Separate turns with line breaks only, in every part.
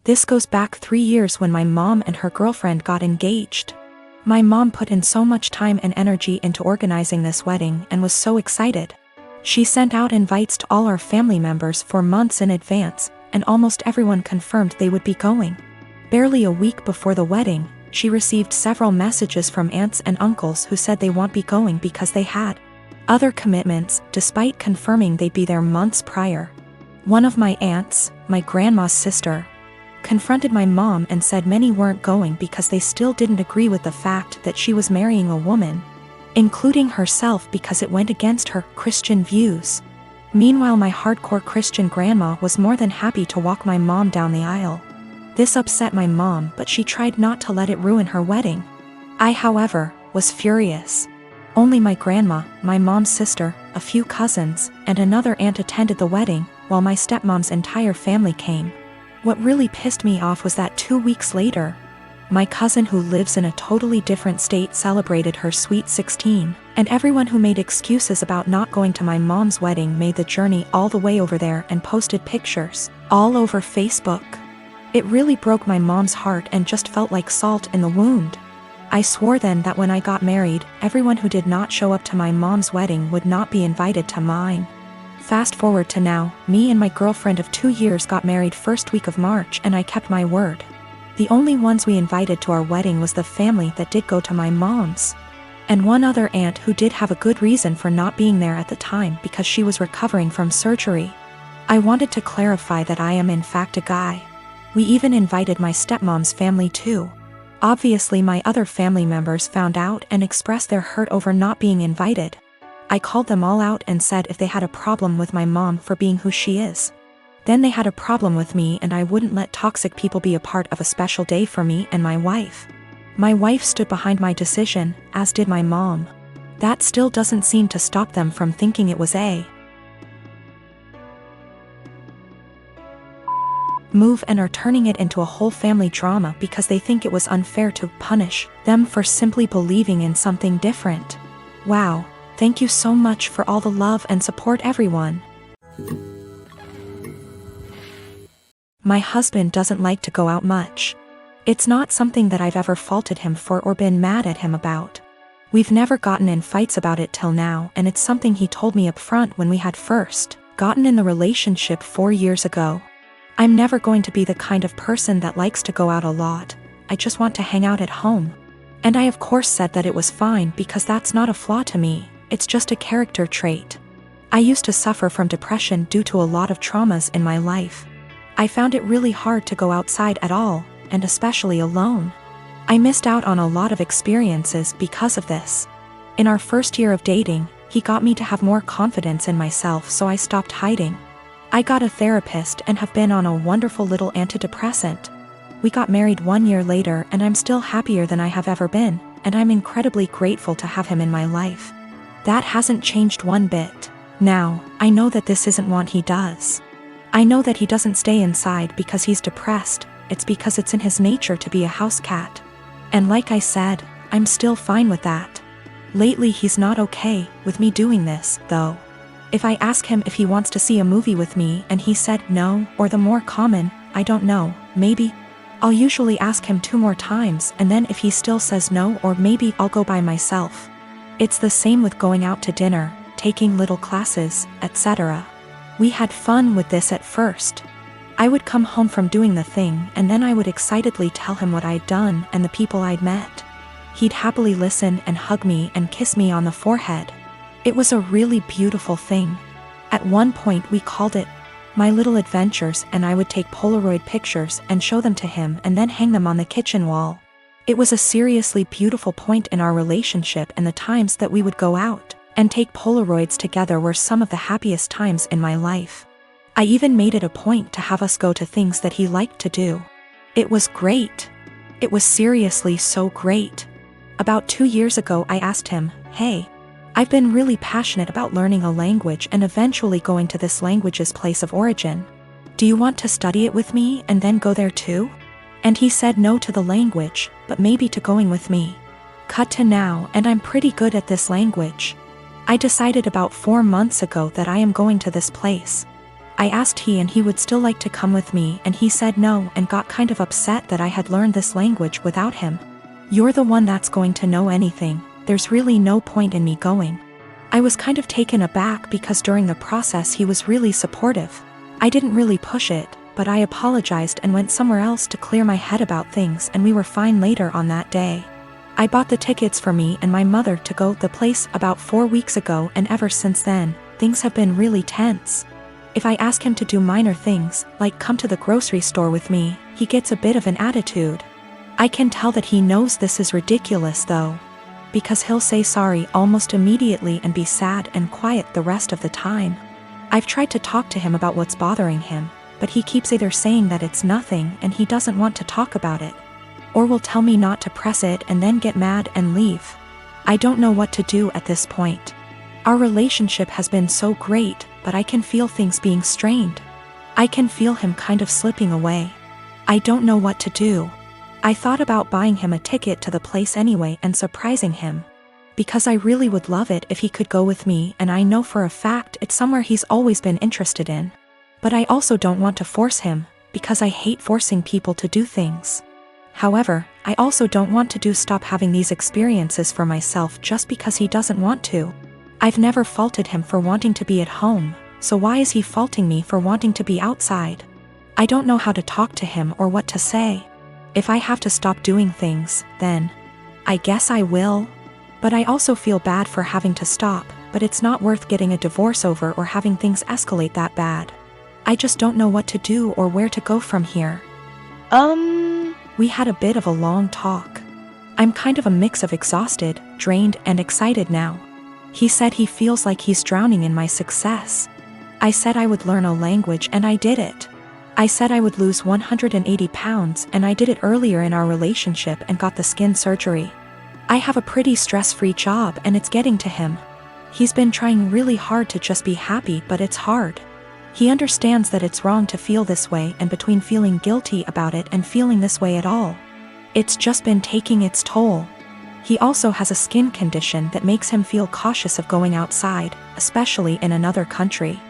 This goes back 3 years when my mom and her girlfriend got engaged. My mom put in so much time and energy into organizing this wedding and was so excited. She sent out invites to all our family members for months in advance, and almost everyone confirmed they would be going. Barely a week before the wedding, she received several messages from aunts and uncles who said they won't be going because they had other commitments, despite confirming they'd be there months prior. One of my aunts, my grandma's sister, confronted my mom and said many weren't going because they still didn't agree with the fact that she was marrying a woman, including herself, because it went against her Christian views. Meanwhile, my hardcore Christian grandma was more than happy to walk my mom down the aisle. This upset my mom, but she tried not to let it ruin her wedding. I, however, was furious. Only my grandma, my mom's sister, a few cousins, and another aunt attended the wedding, while my stepmom's entire family came. What really pissed me off was that 2 weeks later, my cousin who lives in a totally different state celebrated her sweet 16, and everyone who made excuses about not going to my mom's wedding made the journey all the way over there and posted pictures all over Facebook. It really broke my mom's heart and just felt like salt in the wound. I swore then that when I got married, everyone who did not show up to my mom's wedding would not be invited to mine. Fast forward to now, me and my girlfriend of 2 years got married first week of March, and I kept my word. The only ones we invited to our wedding was the family that did go to my mom's, and one other aunt who did have a good reason for not being there at the time because she was recovering from surgery. I wanted to clarify that I am in fact a guy. We even invited my stepmom's family too. Obviously my other family members found out and expressed their hurt over not being invited. I called them all out and said if they had a problem with my mom for being who she is, then they had a problem with me, and I wouldn't let toxic people be a part of a special day for me and my wife. My wife stood behind my decision, as did my mom. That still doesn't seem to stop them from thinking it was a move and are turning it into a whole family drama because they think it was unfair to punish them for simply believing in something different. Wow, thank you so much for all the love and support, everyone. My husband doesn't like to go out much. It's not something that I've ever faulted him for or been mad at him about. We've never gotten in fights about it till now, and it's something he told me up front when we had first gotten in the relationship 4 years ago. I'm never going to be the kind of person that likes to go out a lot. I just want to hang out at home. And I of course said that it was fine because that's not a flaw to me, it's just a character trait. I used to suffer from depression due to a lot of traumas in my life. I found it really hard to go outside at all, and especially alone. I missed out on a lot of experiences because of this. In our first year of dating, he got me to have more confidence in myself, so I stopped hiding. I got a therapist and have been on a wonderful little antidepressant. We got married 1 year later, and I'm still happier than I have ever been, and I'm incredibly grateful to have him in my life. That hasn't changed one bit. Now, I know that this isn't what he does. I know that he doesn't stay inside because he's depressed, it's because it's in his nature to be a house cat. And like I said, I'm still fine with that. Lately he's not okay with me doing this, though. If I ask him if he wants to see a movie with me and he said no, or the more common, I don't know, maybe, I'll usually ask him 2 more times, and then if he still says no, or maybe I'll go by myself. It's the same with going out to dinner, taking little classes, etc. We had fun with this at first. I would come home from doing the thing, and then I would excitedly tell him what I'd done and the people I'd met. He'd happily listen and hug me and kiss me on the forehead. It was a really beautiful thing. At one point we called it My Little Adventures, and I would take Polaroid pictures and show them to him and then hang them on the kitchen wall. It was a seriously beautiful point in our relationship, and the times that we would go out and take Polaroids together were some of the happiest times in my life. I even made it a point to have us go to things that he liked to do. It was great. It was seriously so great. About 2 years ago I asked him, hey, I've been really passionate about learning a language and eventually going to this language's place of origin. Do you want to study it with me and then go there too? And he said no to the language, but maybe to going with me. Cut to now, and I'm pretty good at this language. I decided about 4 months ago that I am going to this place. I asked and he would still like to come with me, and he said no and got kind of upset that I had learned this language without him. You're the one that's going to know anything, there's really no point in me going. I was kind of taken aback because during the process he was really supportive. I didn't really push it, but I apologized and went somewhere else to clear my head about things, and we were fine later on that day. I bought the tickets for me and my mother to go to the place about 4 weeks ago, and ever since then, things have been really tense. If I ask him to do minor things, like come to the grocery store with me, he gets a bit of an attitude. I can tell that he knows this is ridiculous though, because he'll say sorry almost immediately and be sad and quiet the rest of the time. I've tried to talk to him about what's bothering him, but he keeps either saying that it's nothing and he doesn't want to talk about it, or will tell me not to press it and then get mad and leave. I don't know what to do at this point. Our relationship has been so great, but I can feel things being strained. I can feel him kind of slipping away. I don't know what to do. I thought about buying him a ticket to the place anyway and surprising him, because I really would love it if he could go with me, and I know for a fact it's somewhere he's always been interested in. But I also don't want to force him, because I hate forcing people to do things. However, I also don't want to stop having these experiences for myself just because he doesn't want to. I've never faulted him for wanting to be at home, so why is he faulting me for wanting to be outside? I don't know how to talk to him or what to say. If I have to stop doing things, then I guess I will. But I also feel bad for having to stop, but it's not worth getting a divorce over or having things escalate that bad. I just don't know what to do or where to go from here. We had a bit of a long talk. I'm kind of a mix of exhausted, drained, and excited now. He said he feels like he's drowning in my success. I said I would learn a language, and I did it. I said I would lose 180 pounds, and I did it earlier in our relationship and got the skin surgery. I have a pretty stress-free job, and it's getting to him. He's been trying really hard to just be happy, but it's hard. He understands that it's wrong to feel this way, and between feeling guilty about it and feeling this way at all, it's just been taking its toll. He also has a skin condition that makes him feel cautious of going outside, especially in another country.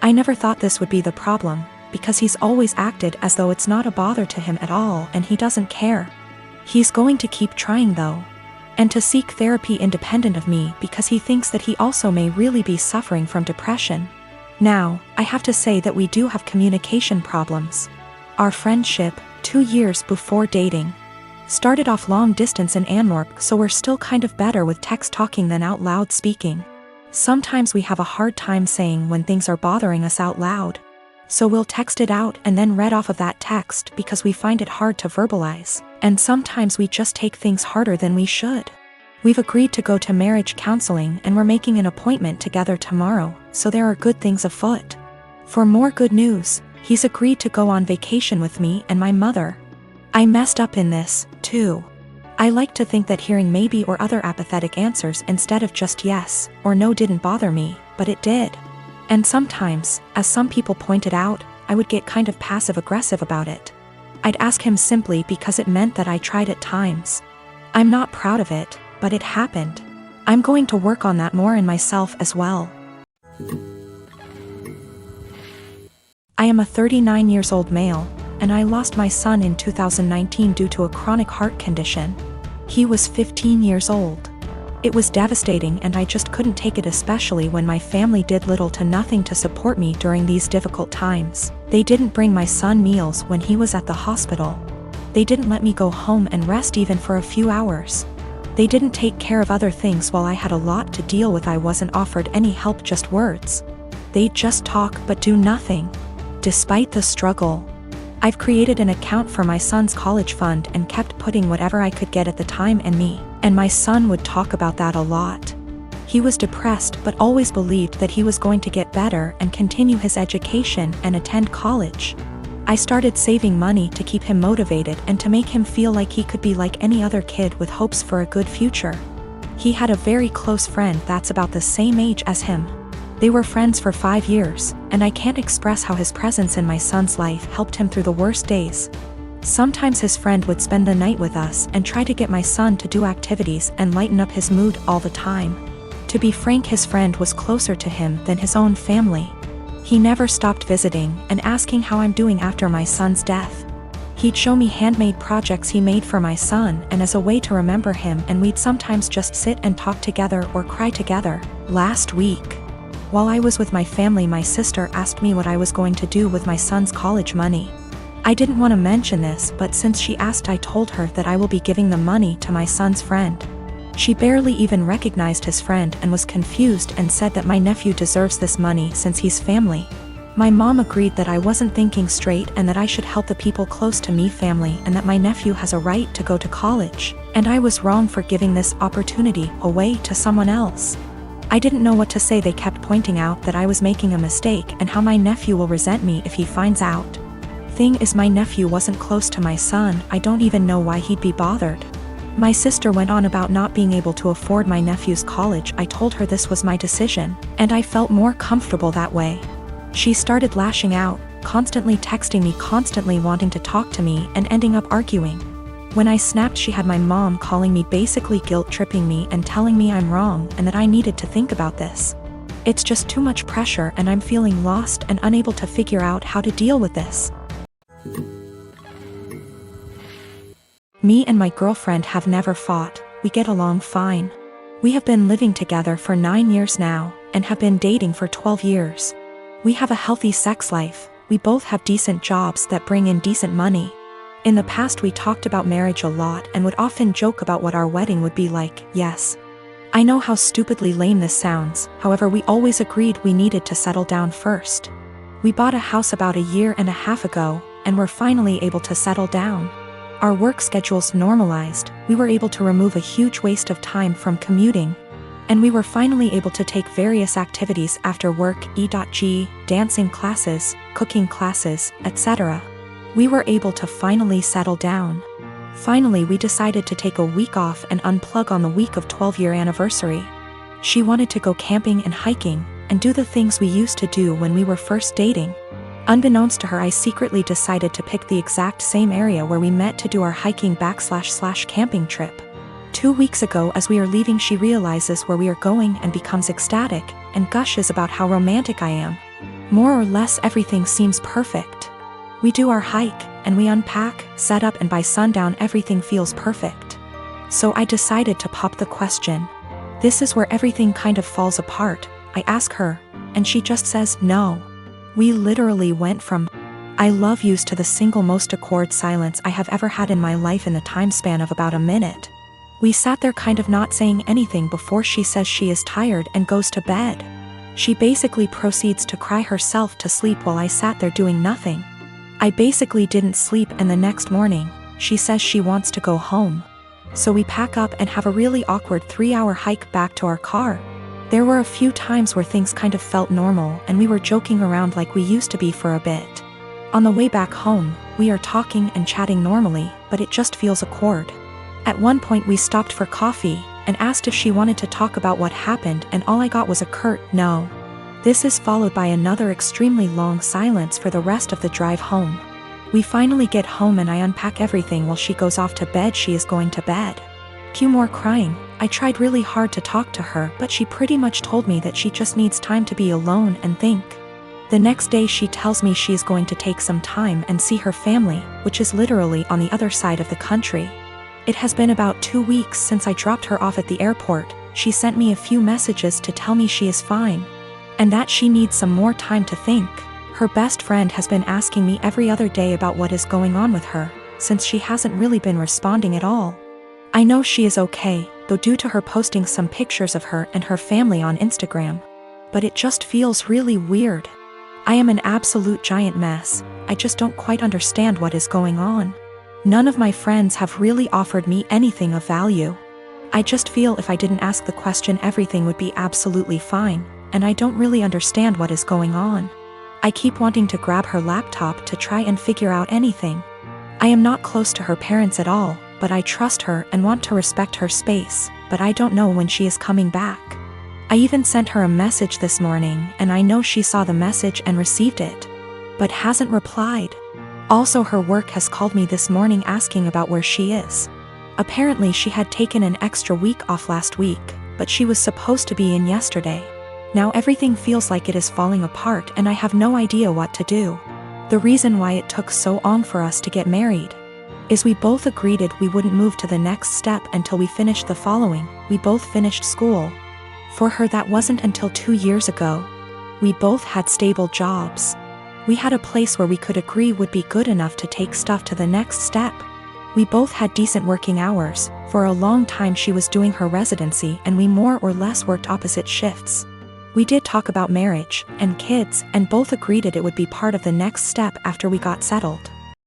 I never thought this would be the problem, because he's always acted as though it's not a bother to him at all and he doesn't care. He's going to keep trying though, and to seek therapy independent of me because he thinks that he also may really be suffering from depression. Now, I have to say that we do have communication problems. Our friendship, 2 years before dating, started off long distance in Antwerp, so we're still kind of better with text talking than out loud speaking. Sometimes we have a hard time saying when things are bothering us out loud, so we'll text it out and then read off of that text because we find it hard to verbalize, and sometimes we just take things harder than we should. We've agreed to go to marriage counseling and we're making an appointment together tomorrow, so there are good things afoot. For more good news, he's agreed to go on vacation with me and my mother. I messed up in this, too. I like to think that hearing maybe or other apathetic answers instead of just yes or no didn't bother me, but it did. And sometimes, as some people pointed out, I would get kind of passive-aggressive about it. I'd ask him simply because it meant that I tried at times. I'm not proud of it, but it happened. I'm going to work on that more in myself as well. I am a 39 years old male, and I lost my son in 2019 due to a chronic heart condition. He was 15 years old. It was devastating and I just couldn't take it, especially when my family did little to nothing to support me during these difficult times. They didn't bring my son meals when he was at the hospital. They didn't let me go home and rest even for a few hours. They didn't take care of other things while I had a lot to deal with. I wasn't offered any help, just words. They'd just talk but do nothing. Despite the struggle, I've created an account for my son's college fund and kept putting whatever I could get at the time, and my son would talk about that a lot. He was depressed but always believed that he was going to get better and continue his education and attend college. I started saving money to keep him motivated and to make him feel like he could be like any other kid with hopes for a good future. He had a very close friend that's about the same age as him. They were friends for 5 years, and I can't express how his presence in my son's life helped him through the worst days. Sometimes his friend would spend the night with us and try to get my son to do activities and lighten up his mood all the time. To be frank, his friend was closer to him than his own family. He never stopped visiting and asking how I'm doing after my son's death. He'd show me handmade projects he made for my son and as a way to remember him, and we'd sometimes just sit and talk together or cry together. Last week, while I was with my family, my sister asked me what I was going to do with my son's college money. I didn't want to mention this, but since she asked, I told her that I will be giving the money to my son's friend. She barely even recognized his friend and was confused and said that my nephew deserves this money since he's family. My mom agreed that I wasn't thinking straight and that I should help the people close to me, family, and that my nephew has a right to go to college, and I was wrong for giving this opportunity away to someone else. I didn't know what to say. They kept pointing out that I was making a mistake and how my nephew will resent me if he finds out. Thing is, my nephew wasn't close to my son. I don't even know why he'd be bothered. My sister went on about not being able to afford my nephew's college. I told her this was my decision, and I felt more comfortable that way. She started lashing out, constantly texting me, constantly wanting to talk to me, and ending up arguing. When I snapped, she had my mom calling me, basically guilt-tripping me and telling me I'm wrong and that I needed to think about this. It's just too much pressure and I'm feeling lost and unable to figure out how to deal with this. Me and my girlfriend have never fought. We get along fine. We have been living together for 9 years now and have been dating for 12 years. We have a healthy sex life. We both have decent jobs that bring in decent money. In the past, we talked about marriage a lot and would often joke about what our wedding would be like. Yes, I know how stupidly lame this sounds, however we always agreed we needed to settle down first. We bought a house about 1.5 years ago, and were finally able to settle down. Our work schedules normalized, we were able to remove a huge waste of time from commuting, and we were finally able to take various activities after work, e.g., dancing classes, cooking classes, etc. We were able to finally settle down. Finally, we decided to take a week off and unplug on the week of 12-year anniversary. She wanted to go camping and hiking, and do the things we used to do when we were first dating. Unbeknownst to her, I secretly decided to pick the exact same area where we met to do our hiking / camping trip. 2 weeks ago, as we are leaving, she realizes where we are going and becomes ecstatic, and gushes about how romantic I am. More or less everything seems perfect. We do our hike, and we unpack, set up, and by sundown everything feels perfect. So I decided to pop the question. This is where everything kind of falls apart. I ask her, and she just says no. We literally went from I love yous to the single most awkward silence I have ever had in my life in the time span of about a minute. We sat there kind of not saying anything before she says she is tired and goes to bed. She basically proceeds to cry herself to sleep while I sat there doing nothing. I basically didn't sleep, and the next morning, she says she wants to go home. So we pack up and have a really awkward 3-hour hike back to our car. There were a few times where things kind of felt normal and we were joking around like we used to be for a bit. On the way back home, we are talking and chatting normally, but it just feels awkward. At one point we stopped for coffee and asked if she wanted to talk about what happened, and all I got was a curt no. This is followed by another extremely long silence for the rest of the drive home. We finally get home and I unpack everything while she goes off to bed. She is going to bed. Cue more crying. I tried really hard to talk to her, but she pretty much told me that she just needs time to be alone and think. The next day she tells me she is going to take some time and see her family, which is literally on the other side of the country. It has been about 2 weeks since I dropped her off at the airport. She sent me a few messages to tell me she is fine, and that she needs some more time to think. Her best friend has been asking me every other day about what is going on with her, since she hasn't really been responding at all. I know she is okay, though, due to her posting some pictures of her and her family on Instagram. But it just feels really weird. I am an absolute giant mess. I just don't quite understand what is going on. None of my friends have really offered me anything of value. I just feel if I didn't ask the question, everything would be absolutely fine, and I don't really understand what is going on. I keep wanting to grab her laptop to try and figure out anything. I am not close to her parents at all, but I trust her and want to respect her space, but I don't know when she is coming back. I even sent her a message this morning, and I know she saw the message and received it, but hasn't replied. Also, her work has called me this morning asking about where she is. Apparently she had taken an extra week off last week, but she was supposed to be in yesterday. Now everything feels like it is falling apart and I have no idea what to do. The reason why it took so long for us to get married is we both agreed we wouldn't move to the next step until we finished the following. We both finished school. For her, that wasn't until 2 years ago. We both had stable jobs. We had a place where we could agree would be good enough to take stuff to the next step. We both had decent working hours. For a long time she was doing her residency and we more or less worked opposite shifts. We did talk about marriage and kids and both agreed it would be part of the next step after we got settled.